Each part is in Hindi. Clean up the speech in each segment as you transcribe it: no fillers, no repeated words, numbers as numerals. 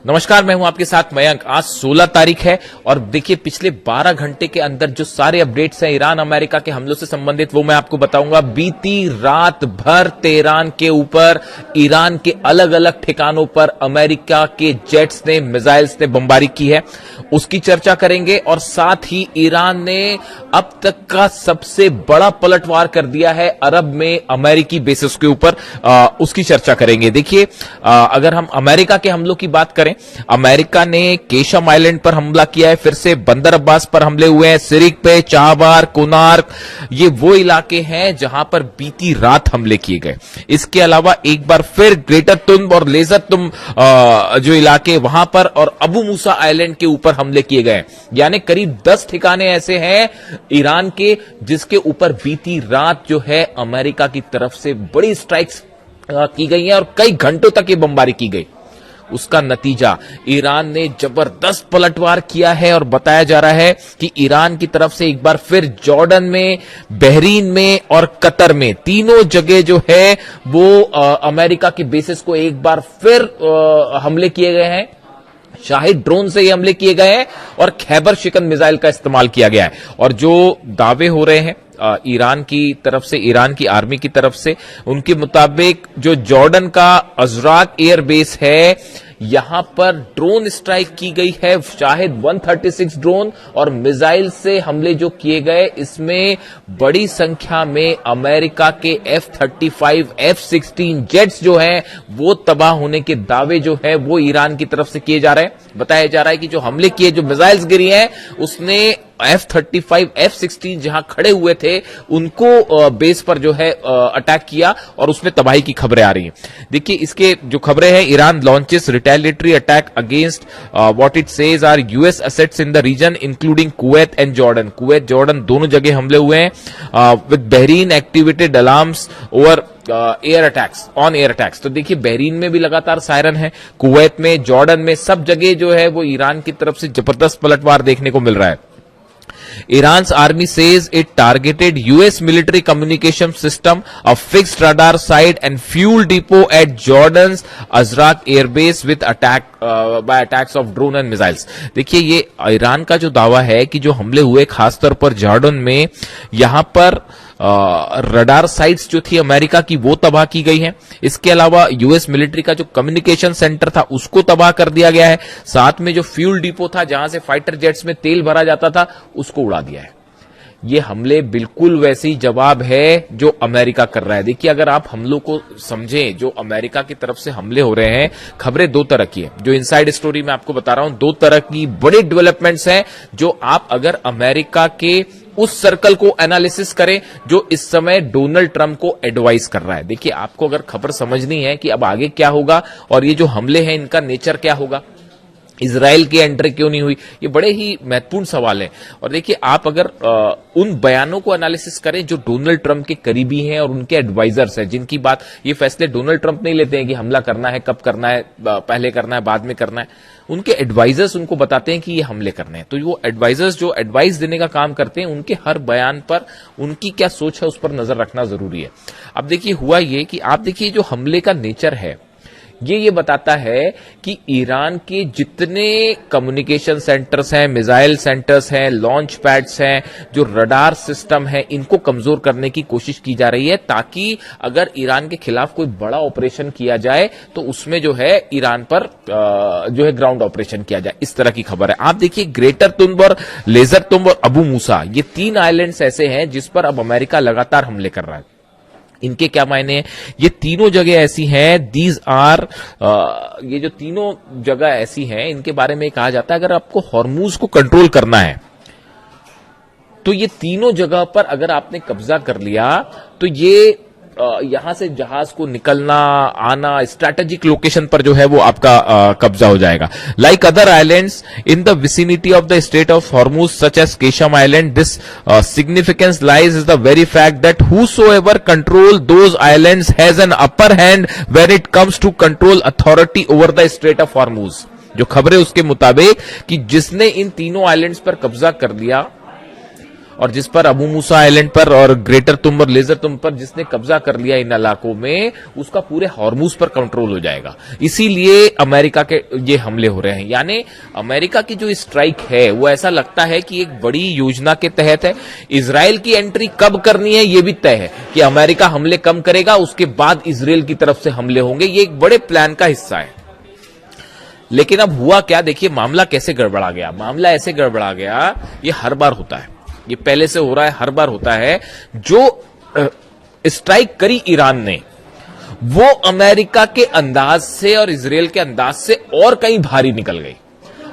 नमस्कार, मैं हूं आपके साथ मयंक। आज 16 तारीख है और देखिए पिछले 12 घंटे के अंदर जो सारे अपडेट्स हैं ईरान अमेरिका के हमलों से संबंधित वो मैं आपको बताऊंगा। बीती रात भर तेहरान के ऊपर ईरान के अलग अलग ठिकानों पर अमेरिका के जेट्स ने मिसाइल्स ने बमबारी की है, उसकी चर्चा करेंगे। और साथ ही ईरान ने अब तक का सबसे बड़ा पलटवार कर दिया है अरब में अमेरिकी बेसिस के ऊपर, उसकी चर्चा करेंगे। देखिए अगर हम अमेरिका के हमलों की बात करें, अमेरिका ने केशम आइलैंड पर हमला किया है, फिर से बंदर अब्बास पर हमले हुए हैं, सिरिक पे, चाबार, कोनार्क, ये वो इलाके हैं जहां पर बीती रात हमले किए गए। इसके अलावा एक बार फिर ग्रेटर तुम और लेजर तुम जो इलाके वहां पर और अबू मूसा आइलैंड के ऊपर हमले किए गए। यानी करीब 10 ठिकाने ऐसे हैं ईरान के जिसके ऊपर बीती रात जो है अमेरिका की तरफ से बड़ी स्ट्राइक्स की गई हैं और कई घंटों तक ये बमबारी की गई। उसका नतीजा ईरान ने जबरदस्त पलटवार किया है और बताया जा रहा है कि ईरान की तरफ से एक बार फिर जॉर्डन में, बहरीन में और कतर में तीनों जगह जो है वो अमेरिका के बेसिस को एक बार फिर हमले किए गए हैं। शाहिद ड्रोन से ये हमले किए गए हैं और खैबर शिकन मिसाइल का इस्तेमाल किया गया है। और जो दावे हो रहे हैं ईरान की तरफ से, ईरान की आर्मी की तरफ से, उनके मुताबिक जो जॉर्डन का अजराक एयर बेस है यहां पर ड्रोन स्ट्राइक की गई है, शायद 136 ड्रोन और मिसाइल से हमले जो किए गए, इसमें बड़ी संख्या में अमेरिका के F-35, F-16 जेट्स जो हैं वो तबाह होने के दावे जो है वो ईरान की तरफ से किए जा रहे हैं। बताया जा रहा है कि जो हमले किए, जो मिसाइल्स गिरी हैं, उसने F-35, F-16 जहां खड़े हुए थे उनको बेस पर जो है अटैक किया और उसमें तबाही की खबरें आ रही हैं। देखिए इसके जो खबरें हैं, Iran launches retaliatory attack against what it says are US assets in the region including Kuwait and Jordan. Kuwait Jordan दोनों जगह हमले हुए हैं। With Bahrain activated alarms over air attacks, on air attacks. तो देखिए बहरीन में भी लगातार सायरन है, कुवैत में, जॉर्डन में, सब जगह जो है वो ईरान की तरफ से जबरदस्त पलटवार देखने को मिल रहा है। Iran's army says it targeted US military communication system, a fixed radar site and fuel depot at Jordan's Azraq airbase with attack by attacks of drone and missiles। देखिए ये ईरान का जो दावा है कि जो हमले हुए खासतौर पर जॉर्डन में, यहां पर रडार साइट्स जो थी अमेरिका की वो तबाह की गई हैं। इसके अलावा यूएस मिलिट्री का जो कम्युनिकेशन सेंटर था उसको तबाह कर दिया गया है। साथ में जो फ्यूल डिपो था जहां से फाइटर जेट्स में तेल भरा जाता था उसको उड़ा दिया है। ये हमले बिल्कुल वैसी जवाब है जो अमेरिका कर रहा है। देखिए अगर आप हमलों को समझें, जो अमेरिका की तरफ से हमले हो रहे हैं, खबरें दो तरह की है। जो इनसाइड स्टोरी मैं आपको बता रहा हूं, दो तरह की बड़ी डेवलपमेंट्स हैं जो आप अगर अमेरिका के उस सर्कल को एनालिसिस करें जो इस समय डोनाल्ड ट्रंप को एडवाइस कर रहा है। देखिए आपको अगर खबर समझनी है कि अब आगे क्या होगा और ये जो हमले हैं इनका नेचर क्या होगा, इजराइल की एंट्री क्यों नहीं हुई, ये बड़े ही महत्वपूर्ण सवाल है। और देखिए आप अगर उन बयानों को एनालिसिस करें जो डोनाल्ड ट्रंप के करीबी हैं और उनके एडवाइजर्स हैं, जिनकी बात, ये फैसले डोनाल्ड ट्रंप नहीं लेते हैं कि हमला करना है, कब करना है, पहले करना है, बाद में करना है। उनके एडवाइजर्स उनको बताते हैं कि ये हमले करने हैं। तो वो एडवाइजर्स जो एडवाइस देने का काम करते हैं, उनके हर बयान पर उनकी क्या सोच है उस पर नजर रखना जरूरी है। अब देखिए हुआ ये कि आप देखिए जो हमले का नेचर है ये बताता है कि ईरान के जितने कम्युनिकेशन सेंटर्स हैं, मिसाइल सेंटर्स हैं, लॉन्च पैड्स हैं, जो रडार सिस्टम है, इनको कमजोर करने की कोशिश की जा रही है ताकि अगर ईरान के खिलाफ कोई बड़ा ऑपरेशन किया जाए तो उसमें जो है ईरान पर जो है ग्राउंड ऑपरेशन किया जाए। इस तरह की खबर है। आप देखिए ग्रेटर तुंब और लेजर तुंब और अबू मूसा, ये 3 आइलैंड्स ऐसे हैं जिस पर अब अमेरिका लगातार हमले कर रहा है। इनके क्या मायने हैं? ये तीनों जगह ऐसी हैं, दीज आर ये जो तीनों जगह ऐसी हैं, इनके बारे में कहा जाता है अगर आपको हॉर्मूज को कंट्रोल करना है तो ये तीनों जगह पर अगर आपने कब्जा कर लिया तो ये यहां से जहाज को निकलना आना स्ट्रैटेजिक लोकेशन पर जो है वो आपका कब्जा हो जाएगा। Like other islands in the vicinity of the state of Hormuz such as Qeshm island, this significance lies is the very fact that whosoever control those islands has an upper hand when it comes to control authority over the Strait of Hormuz। जो खबरें उसके मुताबिक कि जिसने इन तीनों आइलैंड्स पर कब्जा कर लिया और जिस पर अबू मूसा आइलैंड पर और ग्रेटर तुम और लेजर तुम पर जिसने कब्जा कर लिया इन इलाकों में, उसका पूरे हॉर्मूज पर कंट्रोल हो जाएगा। इसीलिए अमेरिका के ये हमले हो रहे हैं। यानी अमेरिका की जो स्ट्राइक है वो ऐसा लगता है कि एक बड़ी योजना के तहत है। इजराइल की एंट्री कब करनी है ये भी तय है कि अमेरिका हमले कम करेगा, उसके बाद इजराइल की तरफ से हमले होंगे। ये एक बड़े प्लान का हिस्सा है। लेकिन अब हुआ क्या, देखिए मामला कैसे गड़बड़ा गया। मामला ऐसे गड़बड़ा गया, ये हर बार होता है, ये पहले से हो रहा है, हर बार होता है। जो स्ट्राइक करी ईरान ने वो अमेरिका के अंदाज से और इजराइल के अंदाज से और कहीं भारी निकल गई।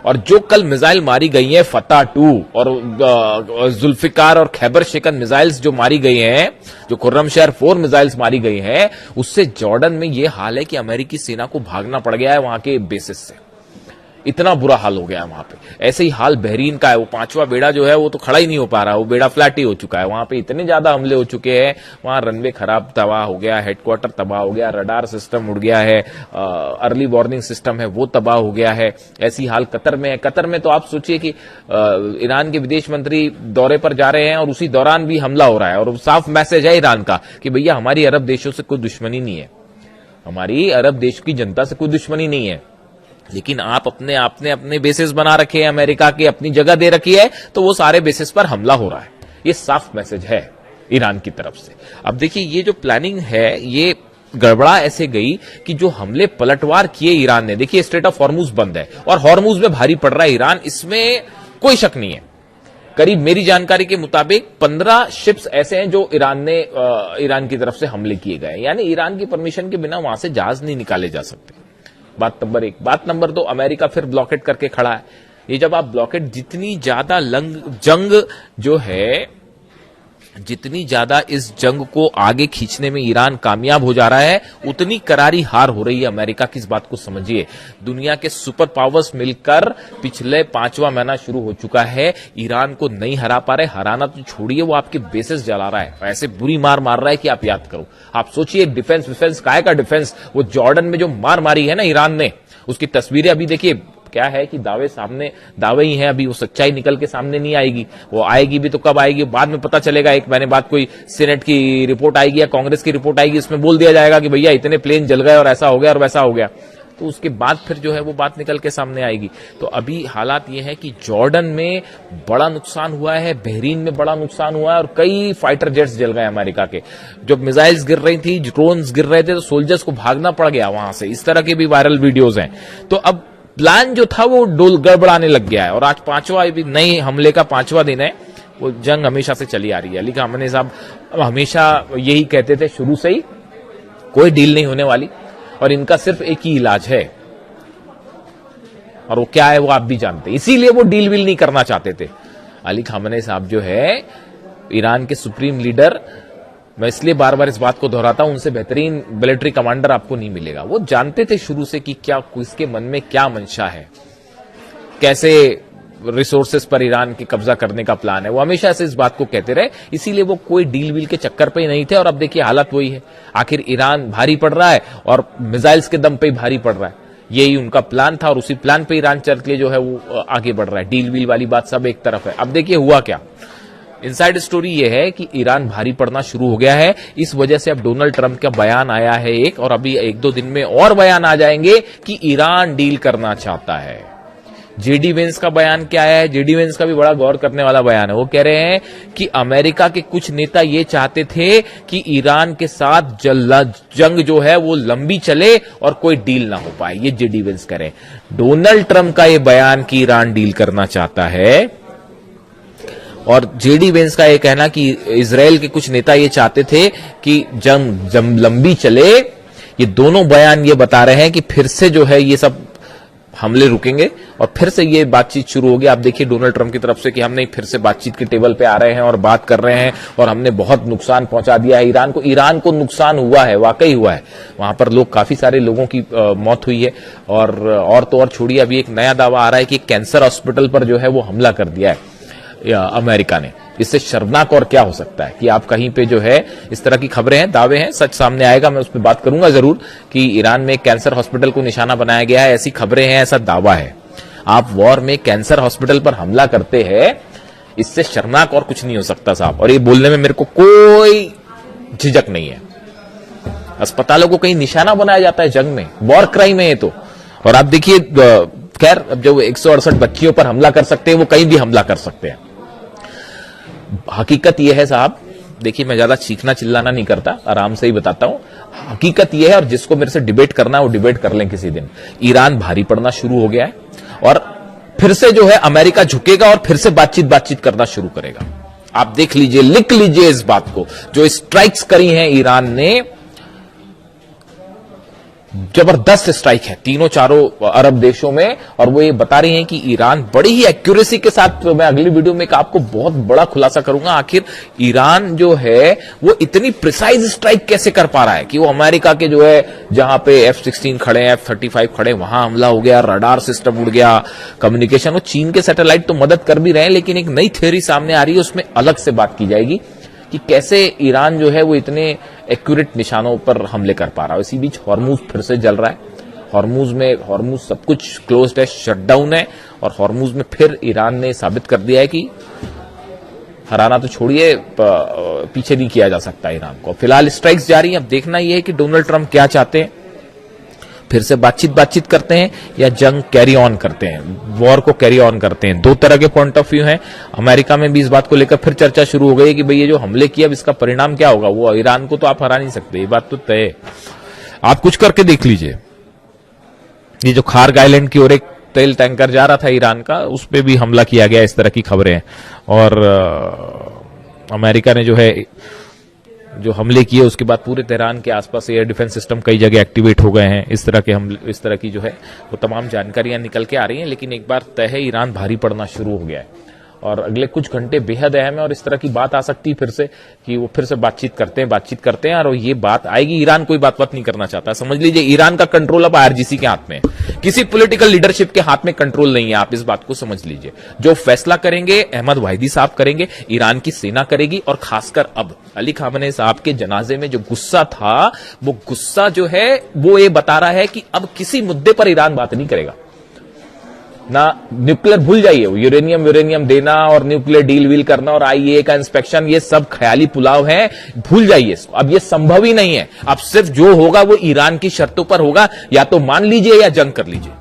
और जो कल मिसाइल मारी गई हैं, फतह 2 और जुल्फिकार और खैबर शिकन मिसाइल्स जो मारी गई हैं, जो खुर्रमशहर 4 मिसाइल्स मारी गई हैं, उससे जॉर्डन में यह हाल है कि अमेरिकी सेना को भागना पड़ गया है वहां के बेसिस से। इतना बुरा हाल हो गया है वहां पे। ऐसे ही हाल बहरीन का है, वो 5वां बेड़ा जो है वो तो खड़ा ही नहीं हो पा रहा, वो बेड़ा फ्लैट ही हो चुका है। वहां पे इतने ज्यादा हमले हो चुके हैं, वहां रनवे खराब तबाह हो गया, हेडक्वार्टर तबाह हो गया, रडार सिस्टम उड़ गया है, अर्ली वार्निंग सिस्टम है वो तबाह हो गया है। ऐसी हाल कतर में है। कतर में तो आप सोचिए कि ईरान के विदेश मंत्री दौरे पर जा रहे हैं और उसी दौरान भी हमला हो रहा है। और साफ मैसेज है ईरान का कि भैया हमारी अरब देशों से कोई दुश्मनी नहीं है, हमारी अरब देश की जनता से कोई दुश्मनी नहीं है, लेकिन आप अपने बेसिस बना रखे हैं, अमेरिका की अपनी जगह दे रखी है, तो वो सारे बेसिस पर हमला हो रहा है। ये साफ मैसेज है ईरान की तरफ से। अब देखिए ये जो प्लानिंग है ये गड़बड़ा ऐसे गई कि जो हमले पलटवार किए ईरान ने, देखिए स्ट्रेट ऑफ हॉर्मूज बंद है और हॉर्मूज में भारी पड़ रहा है ईरान, इसमें कोई शक नहीं है। करीब मेरी जानकारी के मुताबिक 15 शिप्स ऐसे हैं जो ईरान की तरफ से हमले किए गए, यानी ईरान की परमिशन के बिना वहां से जहाज नहीं निकाले जा सकते। बात नंबर 1। बात नंबर 2, अमेरिका फिर ब्लॉकेट करके खड़ा है। ये जब आप ब्लॉकेट, जितनी ज्यादा जंग जो है, जितनी ज्यादा इस जंग को आगे खींचने में ईरान कामयाब हो जा रहा है, उतनी करारी हार हो रही है अमेरिका की। इस बात को समझिए। दुनिया के सुपर पावर्स मिलकर पिछले 5वां महीना शुरू हो चुका है, ईरान को नहीं हरा पा रहे। हराना तो छोड़िए, वो आपके बेसेस जला रहा है, ऐसे बुरी मार मार रहा है कि आप याद करो। आप सोचिए डिफेंस काय का डिफेंस, वो जॉर्डन में जो मार मारी है ना ईरान ने, उसकी तस्वीरें अभी देखिए। क्या है कि दावे ही हैं, अभी वो सच्चाई निकल के सामने नहीं आएगी। वो आएगी भी तो कब आएगी, बाद में पता चलेगा। 1 महीने बाद कोई सीनेट की रिपोर्ट आएगी या कांग्रेस की रिपोर्ट आएगी, इसमें बोल दिया जाएगा कि भैया इतने प्लेन जल गए और ऐसा हो गया और वैसा हो गया, तो उसके बाद फिर जो है वो बात निकल के सामने आएगी। तो अभी हालात ये है कि जॉर्डन में बड़ा नुकसान हुआ है, बहरीन में बड़ा नुकसान हुआ है और कई फाइटर जेट्स जल गए अमेरिका के। जब मिसाइल्स गिर रही थी, ड्रोन्स गिर रहे थे, तो सोल्जर्स को भागना पड़ गया वहां से। इस तरह के भी वायरल वीडियोज हैं। तो अब प्लान जो था वो गड़बड़ाने लग गया है। और आज 5वां भी नए हमले का 5वां दिन है। वो जंग हमेशा से चली आ रही है। अली खामनेई साहब हमेशा यही कहते थे शुरू से ही, कोई डील नहीं होने वाली और इनका सिर्फ एक ही इलाज है, और वो क्या है वो आप भी जानते हैं। इसीलिए वो डील विल नहीं करना चाहते थे। अली खामनेई साहब जो है ईरान के सुप्रीम लीडर, मैं इसलिए बार बार इस बात को दोहराता हूं, उनसे बेहतरीन मिलिट्री कमांडर आपको नहीं मिलेगा। वो जानते थे शुरू से कि क्या किसके मन में क्या मंशा है, कैसे रिसोर्सेस पर ईरान की कब्जा करने का प्लान है। वो हमेशा से इस बात को कहते रहे, इसीलिए वो कोई डील वील के चक्कर पे ही नहीं थे। और अब देखिए हालत वही है। आखिर ईरान भारी पड़ रहा है और मिसाइल्स के दम पे ही भारी पड़ रहा है। यही उनका प्लान था और उसी प्लान पे ईरान चल के जो है वो आगे बढ़ रहा है। डील वील वाली बात सब एक तरफ है। अब देखिए हुआ क्या, इनसाइड स्टोरी यह है कि ईरान भारी पड़ना शुरू हो गया है। इस वजह से अब डोनाल्ड ट्रंप का बयान आया है एक, और अभी 1-2 दिन में और बयान आ जाएंगे कि ईरान डील करना चाहता है। जेडी वेंस का बयान क्या है? जेडी वेंस का भी बड़ा गौर करने वाला बयान है। वो कह रहे हैं कि अमेरिका के कुछ नेता ये चाहते थे कि ईरान के साथ जंग जो है वो लंबी चले और कोई डील ना हो पाए। ये जेडी वेंस कह रहे हैं। डोनाल्ड ट्रंप का ये बयान कि ईरान डील करना चाहता है, और जेडी वेंस का ये कहना कि इजराइल के कुछ नेता ये चाहते थे कि जंग लंबी चले। ये दोनों बयान ये बता रहे हैं कि फिर से जो है ये सब हमले रुकेंगे और फिर से ये बातचीत शुरू होगी। आप देखिए डोनाल्ड ट्रंप की तरफ से कि हम नहीं, फिर से बातचीत के टेबल पे आ रहे हैं और बात कर रहे हैं और हमने बहुत नुकसान पहुंचा दिया है ईरान को। ईरान को नुकसान हुआ है, वाकई हुआ है। वहां पर काफी सारे लोगों की मौत हुई है। और तो और छोड़िए, अभी एक नया दावा आ रहा है कि कैंसर हॉस्पिटल पर जो है वो हमला कर दिया है अमेरिका ने। इससे शर्मनाक और क्या हो सकता है कि आप कहीं पे जो है इस तरह की खबरें हैं, दावे हैं, सच सामने आएगा, मैं उस पर बात करूंगा जरूर कि ईरान में कैंसर हॉस्पिटल को निशाना बनाया गया है, ऐसी खबरें हैं, ऐसा दावा है। आप वॉर में कैंसर हॉस्पिटल पर हमला करते हैं, इससे शर्मनाक और कुछ नहीं हो सकता साहब, और ये बोलने में मेरे को कोई झिझक नहीं है। अस्पतालों को कहीं निशाना बनाया जाता है जंग में, वॉर क्राइम है ये तो। और आप देखिए, खैर अब जो 168 बच्चियों पर हमला कर सकते हैं वो कहीं भी हमला कर सकते हैं। हकीकत यह है साहब, देखिए मैं ज्यादा चीखना चिल्लाना नहीं करता, आराम से ही बताता हूं। हकीकत यह है, और जिसको मेरे से डिबेट करना है वो डिबेट कर लें किसी दिन। ईरान भारी पड़ना शुरू हो गया है और फिर से जो है अमेरिका झुकेगा और फिर से बातचीत करना शुरू करेगा। आप देख लीजिए, लिख लीजिए इस बात को। जो स्ट्राइक्स करी हैं ईरान ने, जबरदस्त स्ट्राइक है तीनों चारों अरब देशों में, और वो ये बता रही हैं कि ईरान बड़ी ही एक्यूरेसी के साथ, मैं अगली वीडियो में आपको बहुत बड़ा खुलासा करूंगा आखिर ईरान जो है वो इतनी प्रिसाइज स्ट्राइक कैसे कर पा रहा है कि वो अमेरिका के जो है जहां पे F-16 खड़े हैं, F-35 खड़े, वहां हमला हो गया, रडार सिस्टम उड़ गया, कम्युनिकेशन, वो चीन के सैटेलाइट तो मदद कर भी रहे हैं, लेकिन एक नई थ्योरी सामने आ रही है, उसमें अलग से बात की जाएगी कि कैसे ईरान जो है वो इतने एक्यूरेट निशानों पर हमले कर पा रहा है। इसी बीच हॉर्मुज फिर से जल रहा है। हॉर्मुज सब कुछ क्लोज्ड है, शटडाउन है, और हॉर्मुज में फिर ईरान ने साबित कर दिया है कि हराना तो छोड़िए, पीछे नहीं किया जा सकता ईरान को। फिलहाल स्ट्राइक्स जारी हैं। अब देखना यह है कि डोनाल्ड ट्रंप क्या चाहते हैं, फिर से बातचीत करते हैं या जंग कैरी ऑन करते हैं, वॉर को कैरी ऑन करते हैं। दो तरह के पॉइंट ऑफ व्यू हैं। अमेरिका में भी इस बात को लेकर फिर चर्चा शुरू हो गई है कि भाई ये जो हमले किया इसका परिणाम क्या होगा। वो ईरान को तो आप हरा नहीं सकते, ये बात तो तय है। आप कुछ करके देख लीजिए, ये जो खार्ग आइलैंड की ओर एक तेल टैंकर जा रहा था ईरान का, उस पर भी हमला किया गया, इस तरह की खबरें हैं। और अमेरिका ने जो हमले किए उसके बाद पूरे तेहरान के आसपास एयर डिफेंस सिस्टम कई जगह एक्टिवेट हो गए हैं। इस तरह की जो है वो तमाम जानकारियां निकल के आ रही हैं। लेकिन एक बार तय है, ईरान भारी पड़ना शुरू हो गया है और अगले कुछ घंटे बेहद अहम है, और इस तरह की बात आ सकती है फिर से कि वो फिर से बातचीत करते हैं और ये बात आएगी। ईरान कोई बात नहीं करना चाहता, समझ लीजिए ईरान का कंट्रोल अब IRGC के हाथ में है, किसी पॉलिटिकल लीडरशिप के हाथ में कंट्रोल नहीं है। आप इस बात को समझ लीजिए, जो फैसला करेंगे अहमद वाहिदी साहब करेंगे, ईरान की सेना करेगी। और खासकर अब अली खामनेई साहब के जनाजे में जो गुस्सा था, वो गुस्सा जो है वो ये बता रहा है कि अब किसी मुद्दे पर ईरान बात नहीं करेगा। ना न्यूक्लियर, भूल जाइए, यूरेनियम देना और न्यूक्लियर डील वील करना और IAEA का इंस्पेक्शन, ये सब ख्याली पुलाव है, भूल जाइए इसको। अब ये संभव ही नहीं है। अब सिर्फ जो होगा वो ईरान की शर्तों पर होगा, या तो मान लीजिए या जंग कर लीजिए।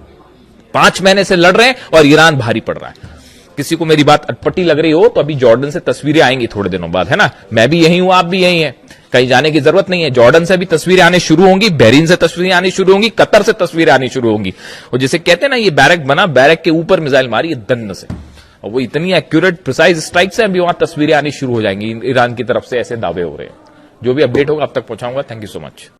5 महीने से लड़ रहे हैं और ईरान भारी पड़ रहा है। किसी को मेरी बात अटपटी लग रही हो तो अभी जॉर्डन से तस्वीरें आएंगी थोड़े दिनों बाद, है ना। मैं भी यही हूं, आप भी यही हैं, कहीं जाने की जरूरत नहीं है। जॉर्डन से भी तस्वीरें आने शुरू होंगी, बहरीन से तस्वीरें आनी शुरू होंगी, कतर से तस्वीरें आनी शुरू होंगी। और जैसे कहते हैं ना, ये बैरक बना, बैरक के ऊपर मिसाइल मारी दन्न से, और वो इतनी एक्यूरेट प्रिसाइज स्ट्राइक से अभी वहां तस्वीरें आनी शुरू हो जाएंगी। ईरान की तरफ से ऐसे दावे हो रहे हैं। जो भी अपडेट होगा अब तक पहुंचाऊंगा। Thank you so much.